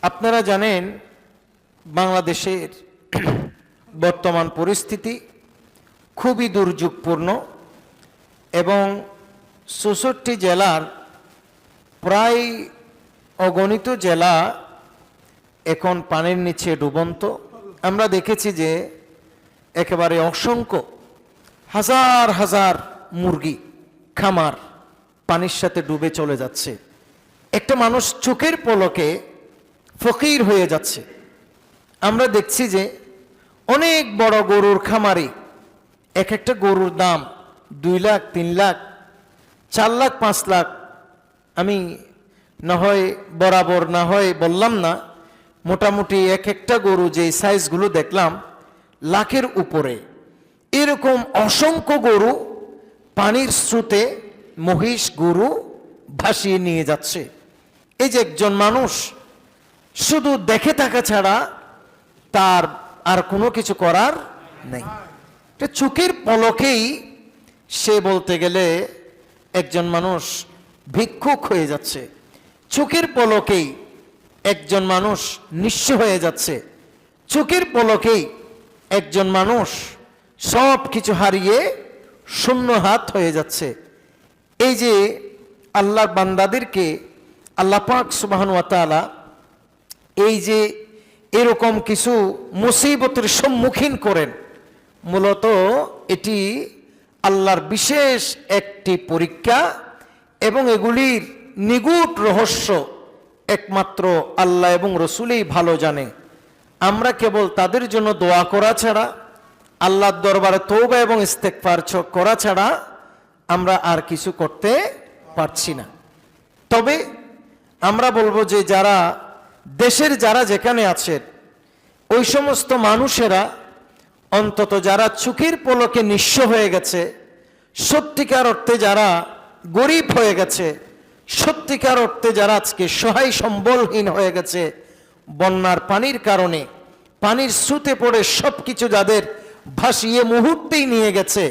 আপনারা জানেন বাংলাদেশের বর্তমান পরিস্থিতি খুবই দুর্যোগপূর্ণ এবং ৬৪ জেলার প্রায় অগণিত জেলা এখন পানির নিচে ডুবন্ত। আমরা দেখেছি যে একেবারে অসংখ্য হাজার হাজার মুরগি খামার পানির সাথে ডুবে চলে যাচ্ছে। একটা মানুষ চোখের পলকে ফকির হয়ে যাচ্ছে। আমরা দেখছি যে অনেক বড় গরুর খামারে এক একটা গরুর দাম 2 লাখ, 3 লাখ, 4 লাখ, 5 লাখ। আমি না হয় বরাবর না হয় বললাম না, মোটামুটি এক একটা গরু যে সাইজগুলো দেখলাম লাখের উপরে। এরকম অসংখ্য গরু পানির স্রোতে মহিষ গরু ভাসিয়ে নিয়ে যাচ্ছে। এই যে একজন মানুষ শুধু দেখে থাকা ছাড়া তার আর কোনো কিছু করার নেই। চোখের পলকেই সে বলতে গেলে একজন মানুষ ভিক্ষুক হয়ে যাচ্ছে। চোখের পলকেই একজন মানুষ নিঃস্ব হয়ে যাচ্ছে। চোখের পলকেই একজন মানুষ সব কিছু হারিয়ে শূন্য হাত হয়ে যাচ্ছে। এই যে আল্লাহর বান্দাদেরকে আল্লাহ পাক সুবহানাহু ওয়া তাআলা এই যে এরকম কিছু মুসিবতের সম্মুখীন করেন, মূলত এটি আল্লাহর বিশেষ একটি পরীক্ষা এবং এগুলির নিগূঢ় রহস্য একমাত্র আল্লাহ এবং রসুলই ভালো জানে। আমরা কেবল তাদের জন্য দোয়া করা ছাড়া, আল্লাহর দরবারে তওবা এবং ইস্তেগফার করা ছাড়া আমরা আর কিছু করতে পারছি না। তবে আমরা বলবো যে যারা দেশের যারা যেখানে আছেন ওই সমস্ত মানুষেরা অন্তত যারা চোখের পলকে নিঃস্ব হয়ে গেছে, সত্যিকার অর্থে যারা গরিব হয়ে গেছে, সত্যিকার অর্থে যারা আজকে সহায় সম্বলহীন হয়ে গেছে বন্যার পানির কারণে, পানির স্রোতে পড়ে সব কিছু যাদের ভাসিয়ে মুহূর্তেই নিয়ে গেছে,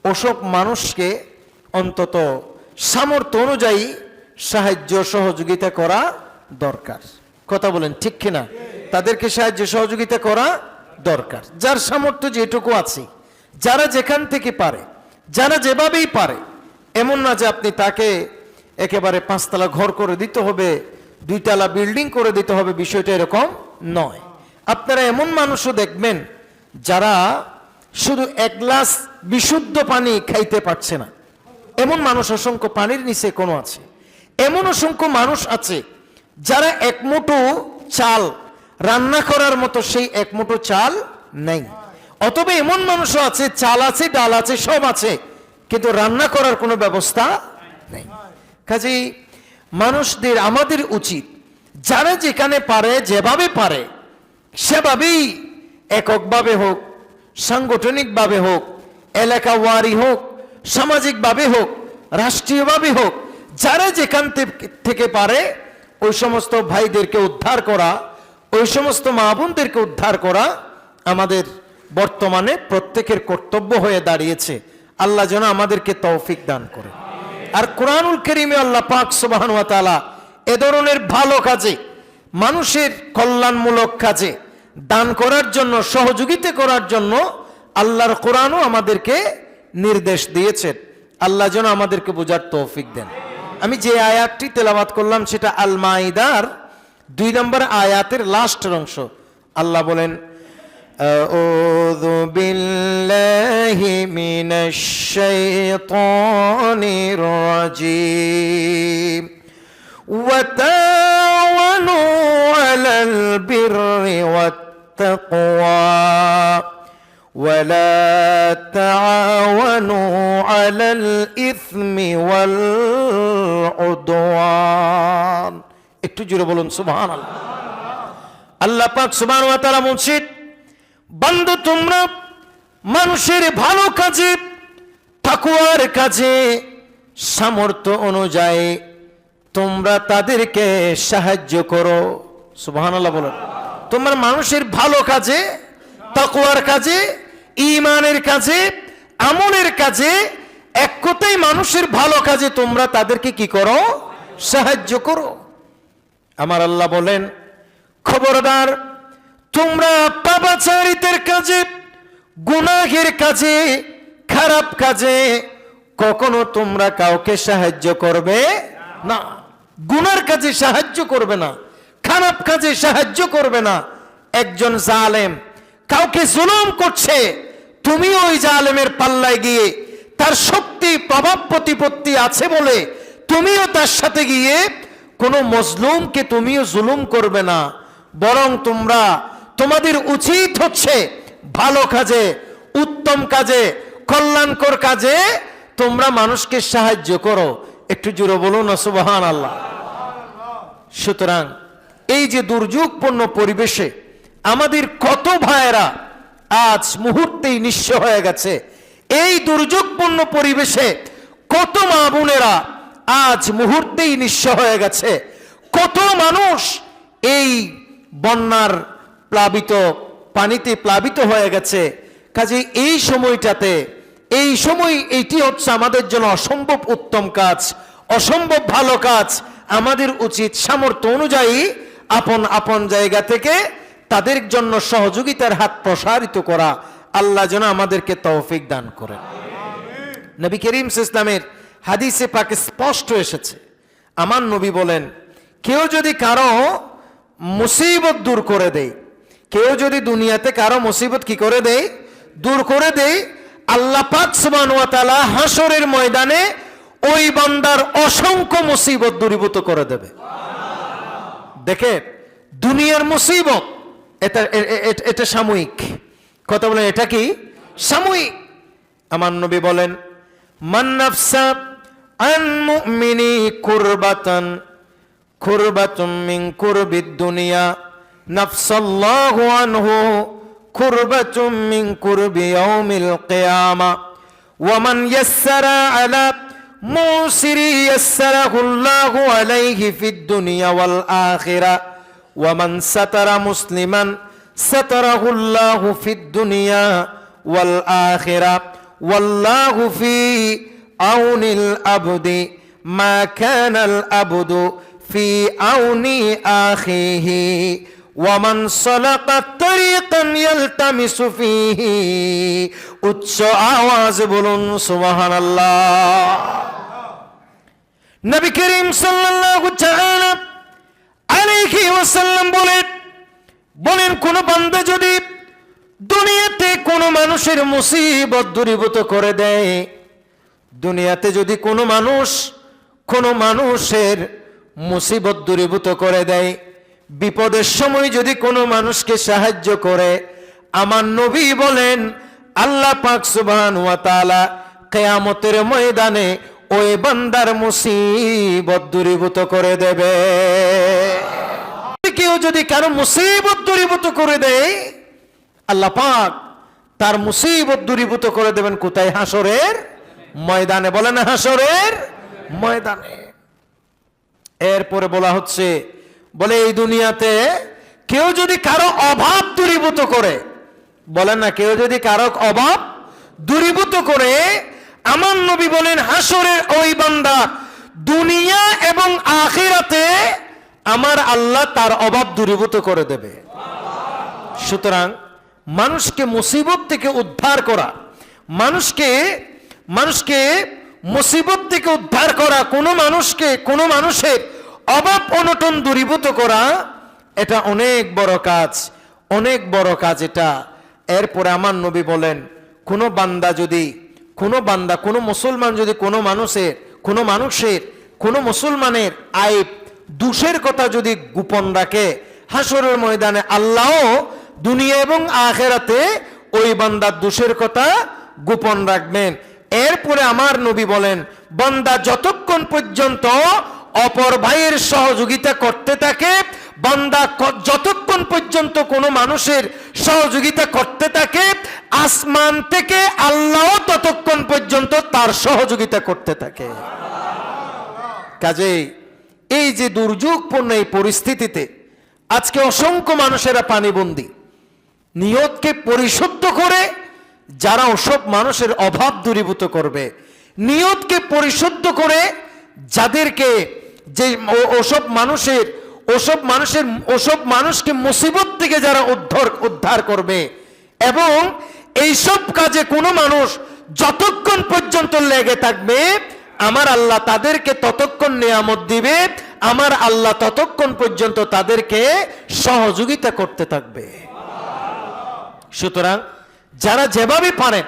ওসব মানুষকে অন্তত সামর্থ্য অনুযায়ী সাহায্য সহযোগিতা করা দরকার। কথা বলেন ঠিক কিনা? তাদেরকে সাহায্য সহযোগিতা করা দরকার। যার সামর্থ্য যেটুকু আছে, যারা যেখান থেকে পারে, যারা যেভাবেই পারে, এমন না যে আপনি তাকে একেবারে 5 তলা ঘর করে দিতে হবে, 2 তলা বিল্ডিং করে দিতে হবে, বিষয়টা এরকম নয়। আপনারা এমন মানুষও দেখবেন যারা শুধু 1 গ্লাস বিশুদ্ধ পানি খাইতে পারছে না, এমন মানুষ অসংখ্য পানির নিচে কোনো আছে। এমন অসংখ্য মানুষ আছে যারা 1 মুঠো চাল রান্না করার মতো সেই 1 মুঠো চাল নেই। অথবা এমন মানুষও আছে চাল আছে, ডাল আছে, সব আছে, কিন্তু রান্না করার কোনো ব্যবস্থা নেই। কাজেই মানুষদের আমাদের উচিত যারা যেখানে পারে, যেভাবে পারে সেভাবেই, এককভাবে হোক, সাংগঠনিকভাবে হোক, এলাকাওয়ারি হোক, সামাজিকভাবে হোক, রাষ্ট্রীয়ভাবে হোক, যারা যেখান থেকে পারে ওই সমস্ত ভাইদেরকে উদ্ধার করা, ওই সমস্ত মা বোনদেরকে উদ্ধার করা আমাদের বর্তমানে প্রত্যেকের কর্তব্য হয়ে দাঁড়িয়েছে। আল্লাহ যেন আমাদেরকে তৌফিক দান করে। আর কোরআনুল কারীমে আল্লাহ পাক সুবহানাহু ওয়া তাআলা এ ধরনের ভালো কাজে, মানুষের কল্যাণমূলক কাজে দান করার জন্য, সহযোগিতা করার জন্য আল্লাহর কোরআনও আমাদেরকে নির্দেশ দিয়েছেন। আল্লাহ যেন আমাদেরকে বোঝার তৌফিক দেন। আমি যে আয়াতটি তেলাওয়াত করলাম সেটা আল মাইদার 2 নম্বর আয়াতের লাস্টের অংশ। আল্লাহ বলেন, আউযু বিল্লাহি মিনাশ শাইতানির রাজীম ওয়া তাআওয়ানু আলাল বিররি ওয়াত তাকওয়া ولا تعاونوا على الإثم والعدوان। একটু জোরে বলুন সুবহানাল্লাহ। আল্লাহ পাক সুবহানাহু ওয়া তাআলা বলছেন, বান্দা তোমরা মানুষের ভালো কাজে, তাকওয়ার কাজে সামর্থ্য অনুযায়ী তোমরা তাদেরকে সাহায্য করো। সুবহানাল্লাহ বলুন। তোমরা মানুষের ভালো কাজে, তাকওয়ার কাজে, ঈমানের কাজে, আমলের কাজে, এক কথায় মানুষের ভালো কাজে তোমরা তাদেরকে কি করো? সাহায্য করো। আমার আল্লাহ বলেন, খবরদার তোমরা পাপাচারিতার কাজে, গুনাহের কাজে, খারাপ কাজে কখনো তোমরা কাউকে সাহায্য করবে না। গুনার কাজে সাহায্য করবে না, খারাপ কাজে সাহায্য করবে না। একজন জালেম কাউকে জুলুম করছে, তুমি ওই জালেমের পাল্লায় গিয়ে তার শক্তি প্রভাব প্রতিপত্তি আছে বলে তুমিও তার সাথে গিয়ে কোনো মজলুমকে তুমিও জুলুম করবে না। বরং তোমাদের উচিত হচ্ছে ভালো কাজে, উত্তম কাজে, কল্যাণকর কাজে তোমরা মানুষকে সাহায্য করো। একটু জোরে বলুন না সুবহানাল্লাহ। সুতরাং এই যে দুর্যোগপূর্ণ পরিবেশে আমাদের কত ভাইয়েরা আজ মুহূর্তেই নিঃস্ব হয়ে গেছে, এই দুর্যোগপূর্ণ পরিবেশে কত মা বোনেরা আজ মুহূর্তেই নিঃস্ব হয়ে গেছে, কত মানুষ এই বন্যার প্লাবিত পানিতে প্লাবিত হয়ে গেছে। কাজে এই সময়টাতে, এই সময় এইটি হচ্ছে আমাদের জন্য অসম্ভব উত্তম কাজ, অসম্ভব ভালো কাজ। আমাদের উচিত সামর্থ্য অনুযায়ী আপন আপন জায়গা থেকে তাদের জন্য সহযোগিতার হাত প্রসারিত করা। আল্লাহ যেন আমাদেরকে তৌফিক দান করেন। নবী করিম সাল্লাল্লাহু আলাইহি ওয়াসাল্লামের হাদিসে পাকে স্পষ্ট এসেছে, আমার নবী বলেন, কেউ যদি কারো মুসিবত দূর করে দেয়, কেউ যদি দুনিয়াতে কারো মুসিবত কি করে দেয়, দূর করে দেয়, আল্লাহ পাক সুবহানাহু ওয়া তাআলা হাসরের ময়দানে ওই বান্দার অসংখ্য মুসিবত দূরীভূত করে দেবে। দেখে, দুনিয়ার মুসিবত এটা সাময়িক কথা বলেন, এটা কি সাময়িক। আমার নবী বলেন, মান নাফসা আন মুমিনি কুরবাতুম মিন কুরবিদ দুনিয়া নাফসাল্লাহু আনহু কুরবাতুম মিন কুরবি ইয়াউমিল কিয়ামা ওয়া মান ইয়াসসারা আলা মুসিরি ইয়াসসারাহুল্লাহু আলাইহি ফিদ দুনিয়া ওয়াল আখিরা ওয়া মান সাতারা মুসলিমান সাতারাহুল্লাহু ফিদ দুনিয়া ওয়াল আখিরা ওয়াল্লাহু ফি আউনিল আবদি মা কানাল আবদু ফি আউনি আখিহি ওয়া মান সালাকা তরিকান ইয়ালতামিসু ফিহি। উচ্চ আওয়াজ বলুন সুবহানাল্লাহ। নবী করিম সাল্লাল্লাহু তাআলা আলাইহি ওয়াসাল্লাম বলেন, কোন বান্দা যদি দুনিয়াতে কোনো মানুষের মুসিবত দূরীভূত করে দেয়, দুনিয়াতে যদি কোনো মানুষের মুসিবত দূরীভূত করে দেয়, বিপদের সময় যদি কোনো মানুষকে সাহায্য করে, আমার নবী বলেন আল্লাহ পাক সুবহানাহু ওয়া তাআলা কিয়ামতের ময়দানে ওই বান্দার মুসিবত দূরীভূত করে দেবে। কেউ যদি কারো মুসিবত দূরীভূত করে দেয়, আল্লাহ পাক তার মুসিবত দূরীভূত করে দেবেন কোথায়? হাসরের ময়দানে। বলেন হাসরের ময়দানে। এরপরে বলা হচ্ছে, বলে এই দুনিয়াতে কেউ যদি কারো অভাব দূরীভূত করে, বলেন না, কেউ যদি কারো অভাব দূরীভূত করে, আমার নবী বলেন হাসরের ওই বান্দা দুনিয়া এবং আখিরাতে আমার আল্লাহ তার অভাব দূরীভূত করে দেবে। সুতরাং মানুষকে মুসিবত থেকে উদ্ধার করা, মানুষকে মুসিবত থেকে উদ্ধার করা, কোনো মানুষের অভাব অনটন দূরীভূত করা, এটা অনেক বড় কাজ, অনেক বড় কাজ এটা। এরপরে আমার নবী বলেন, কোনো মুসলমান যদি কোনো মুসলমানের আইব দোষের কথা যদি গোপন রাখে, হাসরের ময়দানে আল্লাহ দুনিয়া এবং আখিরাতে ওই বান্দার দোষের কথা গোপন রাখবেন। এরপরে আমার নবী বলেন, বান্দা যতক্ষণ পর্যন্ত অপর ভাইয়ের সহযোগিতা করতে থাকে, বান্দা যতক্ষণ পর্যন্ত কোনো মানুষের সহযোগিতা করতে থাকে, আসমান থেকে আল্লাহ ততক্ষণ পর্যন্ত তার সহযোগিতা করতে থাকে। কাজেই এই যে দুর্যোগপূর্ণ এই পরিস্থিতিতে আজকে অসংখ্য মানুষেরা পানিবন্দী, নিয়তকে পরিশুদ্ধ করে যারা ওসব মানুষের অভাব দূরীভূত করবে, নিয়তকে পরিশুদ্ধ করে যাদেরকে যে ওসব মানুষের ওসব মানুষকে মুসিবত থেকে যারা উদ্ধার করবে, এবং এইসব কাজে কোনো মানুষ যতক্ষণ পর্যন্ত লেগে থাকবে, আমার আল্লাহ তাদেরকে ততক্ষণ নিয়ামত দিবে, আমার আল্লাহ ততক্ষণ পর্যন্ত তাদেরকে সহযোগিতা করতে থাকবে। সুতরাং যারা যেভাবে পারেন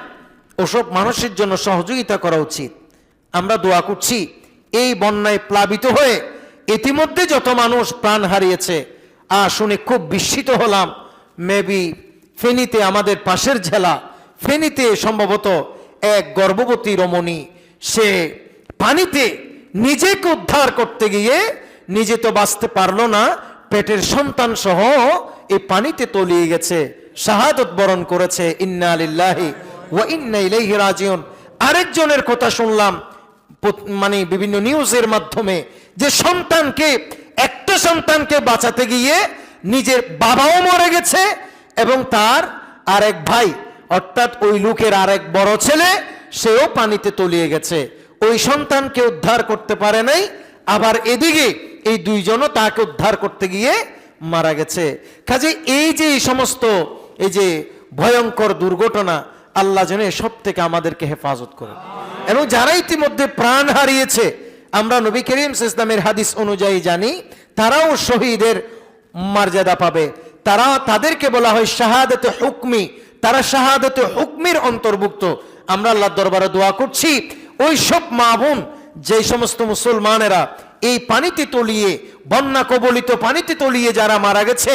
ওসব মানুষের জন্য সহযোগিতা করা উচিত। আমরা দোয়া করছি এই বন্যায় প্লাবিত হয়ে ইতিমধ্যে যত মানুষ প্রাণ হারিয়েছে, শুনে খুব বিস্মিত হলাম। মেবি ফেনীতে, আমাদের পাশের জেলা ফেনীতে সম্ভবত এক গর্ভবতী রমণী, সে পানিতে নিজেকে উদ্ধার করতে গিয়ে নিজে তো বাঁচতে পারলো না, পেটের সন্তান সহ এই পানিতে তলিয়ে গেছে, শাহাদত বরণ করেছে। ইন্না লিল্লাহি ওয়া ইন্না ইলাইহি রাজিউন। আরেকজনের কথা শুনলাম মানে বিভিন্ন নিউজের মাধ্যমে, যে একটা সন্তানকে বাঁচাতে গিয়ে নিজের বাবাও মরে গেছে, এবং তার আরেক ভাই অর্থাৎ ওই লোকের আরেক বড় ছেলে, সেও পানিতে তলিয়ে গেছে, ওই সন্তানকে উদ্ধার করতে পারে নাই। আবার এদিকে এই দুইজনও তাকে উদ্ধার করতে গিয়ে মারা গেছে। কাজে এই যে সমস্ত এই যে ভয়ঙ্কর দুর্ঘটনা, আল্লাহ যেন এসব থেকে আমাদেরকে হেফাজত করে। এবং যারা ইতিমধ্যে প্রাণ হারিয়েছে, আমরা নবী করিম সাল্লাল্লাহু আলাইহি ওয়াসাল্লামের হাদিস অনুযায়ী জানি তারাও শহীদের মর্যাদা পাবে। তাদেরকে বলা হয় শাহাদাতে হুকমি, তারা শাহাদাতে হুকমির অন্তর্ভুক্ত। আমরা আল্লাহর দরবারে দোয়া করছি ওই সব মা বোন, যে সমস্ত মুসলমানেরা এই পানিতে তলিয়ে, বন্যা কবলিত পানিতে তলিয়ে যারা মারা গেছে,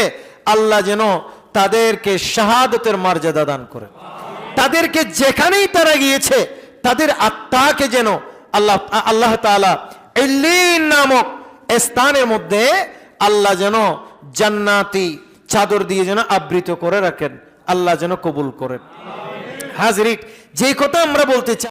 আল্লাহ যেন তাদেরকে শাহাদাতের মর্যাদা দান করেন। তাদেরকে যেখানেই তারা গিয়েছে তাদের আত্মাকে যেন আল্লাহ তাআলা ইল্লিন নামক স্থানের মধ্যে আল্লাহ যেন জান্নাতি চাদর দিয়ে যেন আবৃত করে রাখেন, আল্লাহ যেন কবুল করেন। হাজরিন, যে কথা আমরা বলতে চাই,